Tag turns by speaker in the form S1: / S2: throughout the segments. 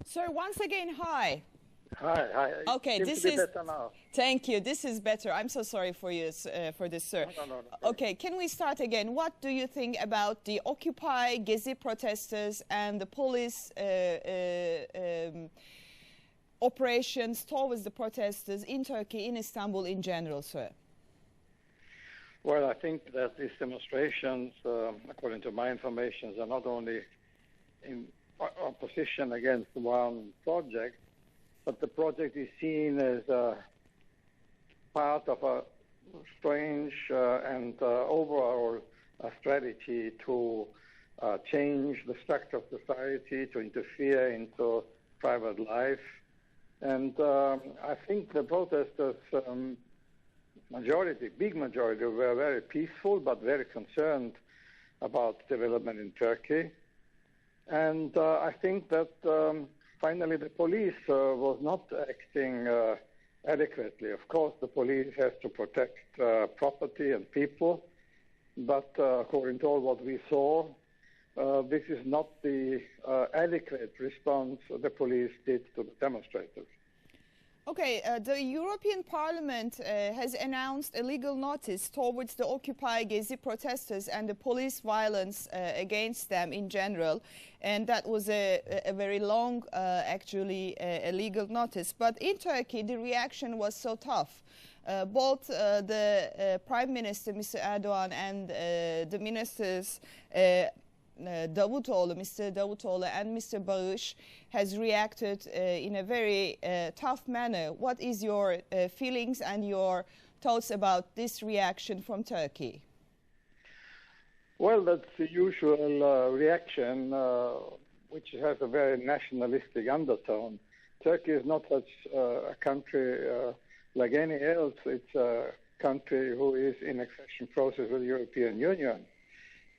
S1: Sir, once again, hi.
S2: Hi.
S1: Okay,
S2: Seems
S1: this
S2: to be
S1: is.
S2: better now.
S1: Thank you. This is better. I'm so sorry for you, for this, sir.
S2: No.
S1: Okay, can we start again? What do you think about the Occupy Gezi protesters and the police operations towards the protesters in Turkey, in Istanbul in general, sir?
S2: Well, I think that these demonstrations, according to my information, are not only in opposition against one project, but the project is seen as part of a strange and overall strategy to change the structure of society, to interfere into private life. And I think the protesters, big majority, were very peaceful but very concerned about development in Turkey. And I think that finally the police was not acting adequately. Of course, the police has to protect property and people, but according to all what we saw, this is not the adequate response the police did to the demonstrators.
S1: Okay, the European Parliament has announced a legal notice towards the Occupy Gezi protesters and the police violence against them in general, and that was a very long, actually, a legal notice. But in Turkey, the reaction was so tough. Both the Prime Minister, Mr. Erdogan, and the ministers, Mr. Davutoğlu and Mr. Bağış has reacted in a very tough manner. What is your feelings and your thoughts about this reaction from Turkey?
S2: Well, that's the usual reaction, which has a very nationalistic undertone. Turkey is not such a country like any else. It's a country who is in accession process with the European Union.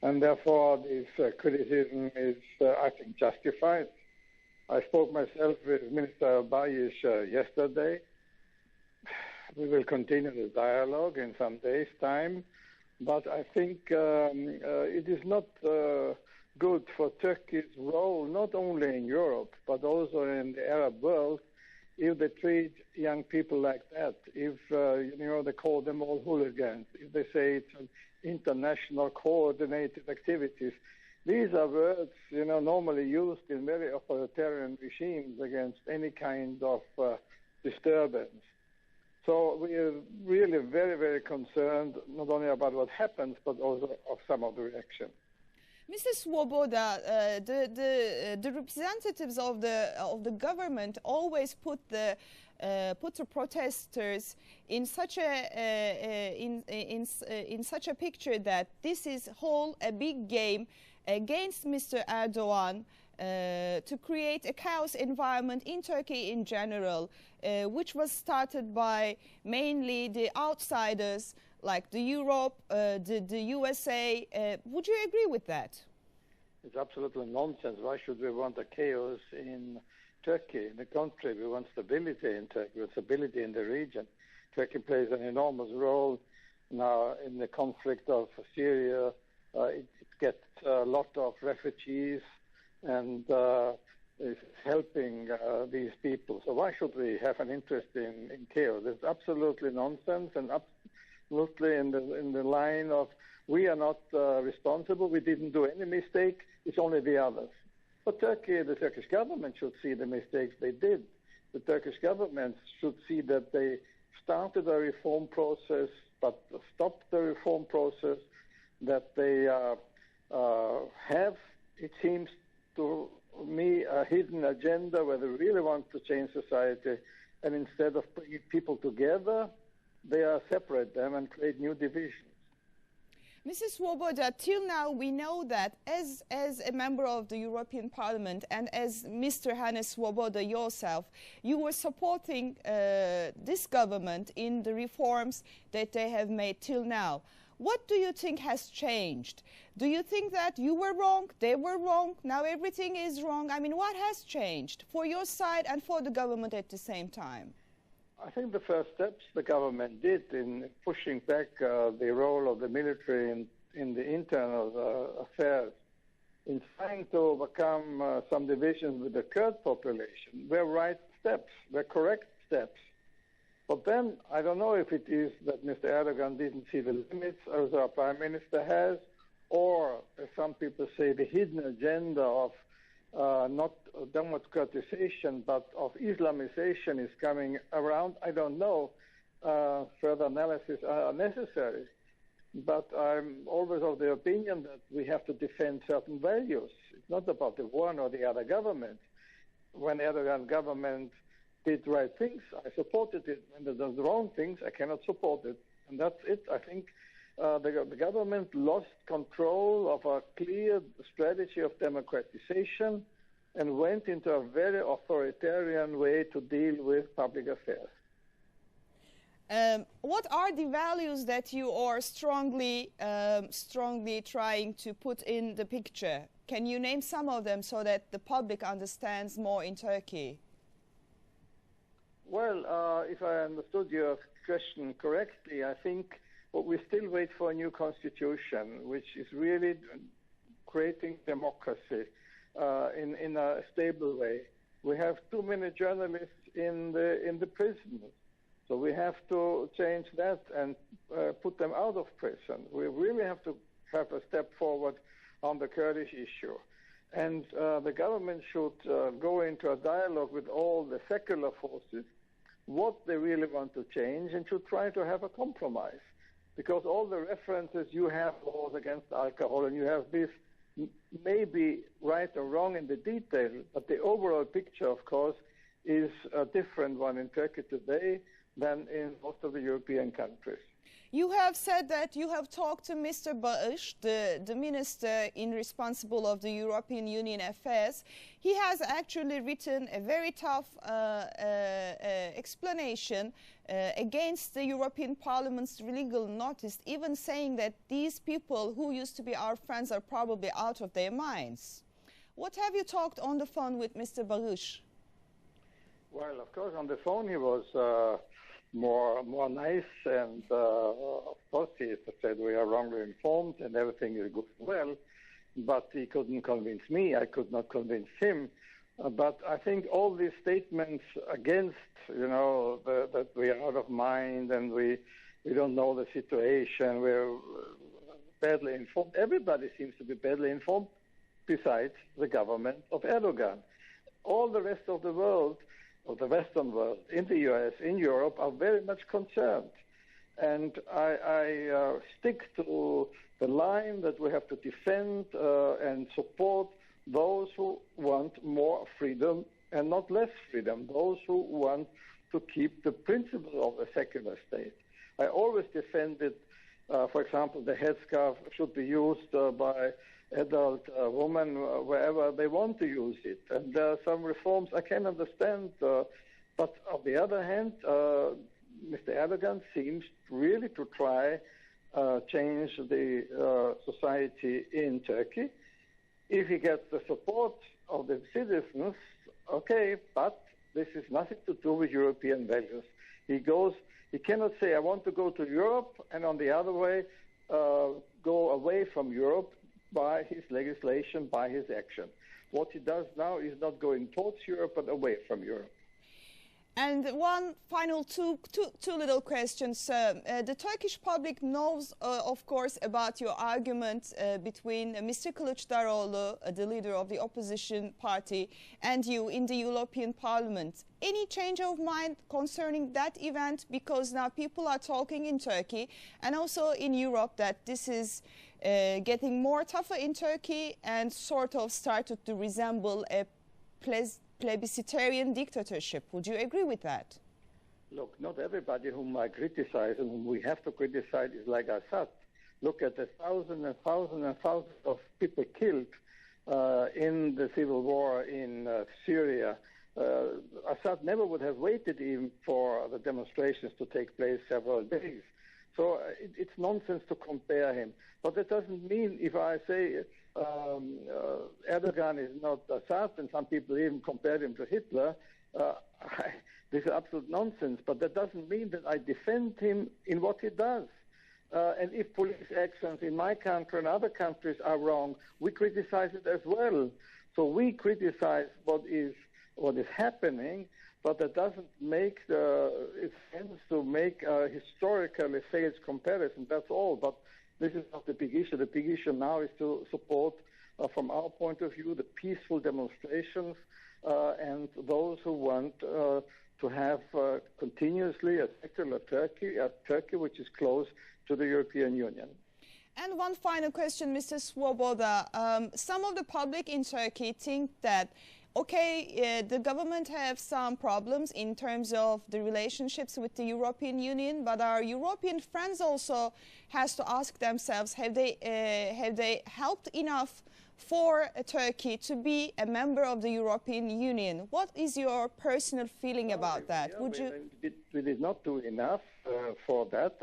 S2: And therefore, this criticism is, I think, justified. I spoke myself with Minister Bağış yesterday. We will continue the dialogue in some days' time. But I think it is not good for Turkey's role, not only in Europe, but also in the Arab world, if they treat young people like that, if, they call them all hooligans, if they say it's an international coordinated activities. These are words, normally used in very authoritarian regimes against any kind of disturbance. So we are really very, very concerned, not only about what happens, but also of some of the reaction.
S1: Mr. Swoboda, the representatives of the government always put the protesters in such a picture that this is a big game against Mr. Erdogan to create a chaos environment in Turkey in general, which was started by mainly the outsiders like the Europe, the USA. Would you agree with that?
S2: It's absolutely nonsense. Why should we want a chaos in Turkey? In the country, we want stability in Turkey, we want stability in the region. Turkey plays an enormous role now in the conflict of Syria. It gets a lot of refugees and is helping these people. So why should we have an interest in chaos? It's absolutely nonsense and absolutely in the line of we are not responsible, we didn't do any mistake, it's only the others. But Turkey, the Turkish government should see the mistakes they did. The Turkish government should see that they started a reform process but stopped the reform process, that they have, it seems to me, a hidden agenda where they really want to change society, and instead of bringing people together, they separate them and create new divisions.
S1: Mrs. Swoboda, till now we know that as a member of the European Parliament and as Mr. Ana Swoboda yourself, you were supporting this government in the reforms that they have made till now. What do you think has changed? Do you think that you were wrong, they were wrong, now everything is wrong? I mean, what has changed for your side and for the government at the same time?
S2: I think the first steps the government did in pushing back the role of the military in the internal affairs in trying to overcome some divisions with the Kurd population were right steps, were correct steps. But then, I don't know if it is that Mr. Erdogan didn't see the limits as our Prime Minister has, or, as some people say, the hidden agenda of not democratization, but of Islamization is coming around. I don't know. Further analysis are necessary. But I'm always of the opinion that we have to defend certain values. It's not about the one or the other government. When Erdogan government did right things, I supported it. When it does wrong things, I cannot support it. And that's it. I think the government lost control of a clear strategy of democratization and went into a very authoritarian way to deal with public affairs.
S1: What are the values that you are strongly trying to put in the picture? Can you name some of them so that the public understands more in Turkey?
S2: Well, if I understood your question correctly, I think we still wait for a new constitution, which is really creating democracy in a stable way. We have too many journalists in the prison, so we have to change that and put them out of prison. We really have to have a step forward on the Kurdish issue. And the government should go into a dialogue with all the secular forces, what they really want to change, and should try to have a compromise. Because all the references you have laws against alcohol, and you have this may be right or wrong in the detail, but the overall picture, of course, is a different one in Turkey today than in most of the European countries.
S1: You have said that you have talked to Mr. Bağış, the minister responsible of the European Union affairs. He has actually written a very tough explanation against the European Parliament's legal notice, even saying that these people who used to be our friends are probably out of their minds. What have you talked on the phone with Mr. Bağış?
S2: Well, of course, on the phone he was more nice, and of course he said we are wrongly informed and everything is good and well, but he couldn't convince me. I could not convince him. But I think all these statements against, that we are out of mind and we don't know the situation, we're badly informed. Everybody seems to be badly informed besides the government of Erdogan. All the rest of the world, of the Western world, in the US, in Europe, are very much concerned. And I stick to the line that we have to defend and support those who want more freedom and not less freedom, those who want to keep the principle of a secular state. I always defended, for example, the headscarf should be used by adult women wherever they want to use it. And there are some reforms I can understand, but on the other hand, Mr. Erdogan seems really to try change the society in Turkey. If he gets the support of the citizens, okay, but this is nothing to do with European values. He cannot say, I want to go to Europe, and on the other way, go away from Europe by his legislation, by his action. What he does now is not going towards Europe, but away from Europe.
S1: And one final two little questions. The Turkish public knows, of course, about your argument between Mr. Kılıçdaroğlu, the leader of the opposition party, and you in the European Parliament. Any change of mind concerning that event? Because now people are talking in Turkey and also in Europe that this is getting more tougher in Turkey and sort of started to resemble a plebiscitarian dictatorship. Would you agree with that?
S2: Look, not everybody whom I criticize and whom we have to criticize is like Assad. Look at the thousands and thousands and thousands of people killed in the civil war in Syria. Assad never would have waited even for the demonstrations to take place several days. So it's nonsense to compare him. But that doesn't mean if I say Erdogan is not Assad, and some people even compare him to Hitler, this is absolute nonsense. But that doesn't mean that I defend him in what he does. And if police actions in my country and other countries are wrong, we criticize it as well. So we criticize what is happening, but that doesn't make it sense to make a historical sales comparison. That's all. But this is not the big issue. The big issue now is to support, from our point of view, the peaceful demonstrations and those who want to have continuously a secular Turkey, a Turkey which is close to the European Union.
S1: And one final question, Mr. Swoboda. Some of the public in Turkey think that, okay, the government have some problems in terms of the relationships with the European Union, but our European friends also has to ask themselves, have they helped enough for Turkey to be a member of the European Union? What is your personal feeling about that?
S2: Yeah, we did not do enough for that.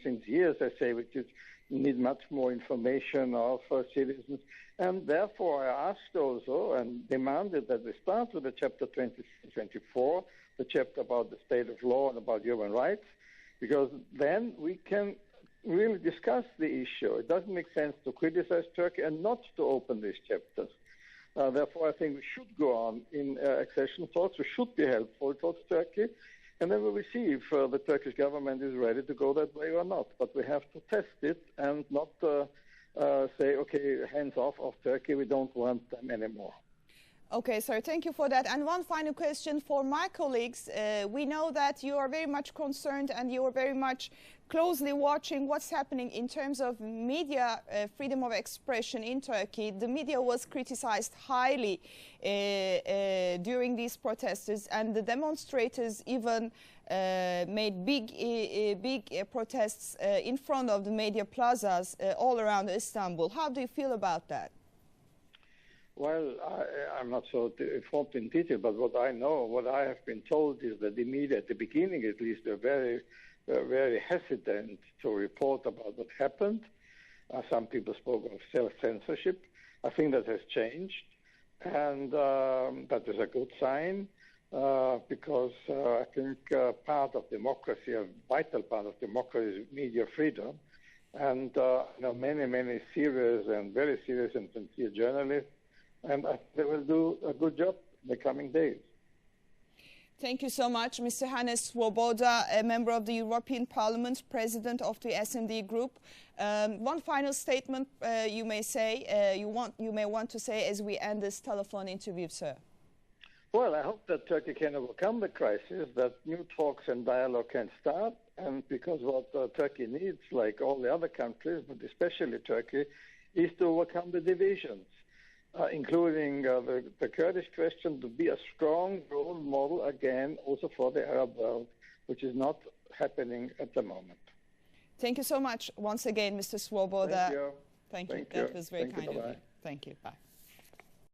S2: Since years, I say we just need much more information of citizens. And therefore, I asked also and demanded that we start with the chapter 24, the chapter about the state of law and about human rights, because then we can really discuss the issue. It doesn't make sense to criticize Turkey and not to open these chapters. Therefore, I think we should go on in accession talks. We should be helpful towards Turkey. And then we will see if the Turkish government is ready to go that way or not. But we have to test it and not say, okay, hands off of Turkey, we don't want them anymore.
S1: Okay, sir, thank you for that. And one final question for my colleagues. We know that you are very much concerned and you are very much closely watching what's happening in terms of media freedom of expression in Turkey. The media was criticized highly during these protests, and the demonstrators even made big protests in front of the media plazas all around Istanbul. How do you feel about that?
S2: Well, I'm not so informed in detail, but what I know, what I have been told is that the media, at the beginning at least, were very hesitant to report about what happened. Some people spoke of self-censorship. I think that has changed, and that is a good sign because I think part of democracy, a vital part of democracy, is media freedom. And many serious and very serious and sincere journalists, and they will do a good job in the coming days.
S1: Thank you so much, Mr. Hannes Swoboda, a member of the European Parliament, president of the S&D Group. One final statement you may say, you may want to say as we end this telephone interview, sir.
S2: Well, I hope that Turkey can overcome the crisis, that new talks and dialogue can start, and because what Turkey needs, like all the other countries, but especially Turkey, is to overcome the divisions. Including the Kurdish question, to be a strong role model again also for the Arab world, which is not happening at the moment.
S1: Thank you so much once again, Mr. Swoboda.
S2: Thank you.
S1: Thank you. That was very kind of you. Thank you. Bye.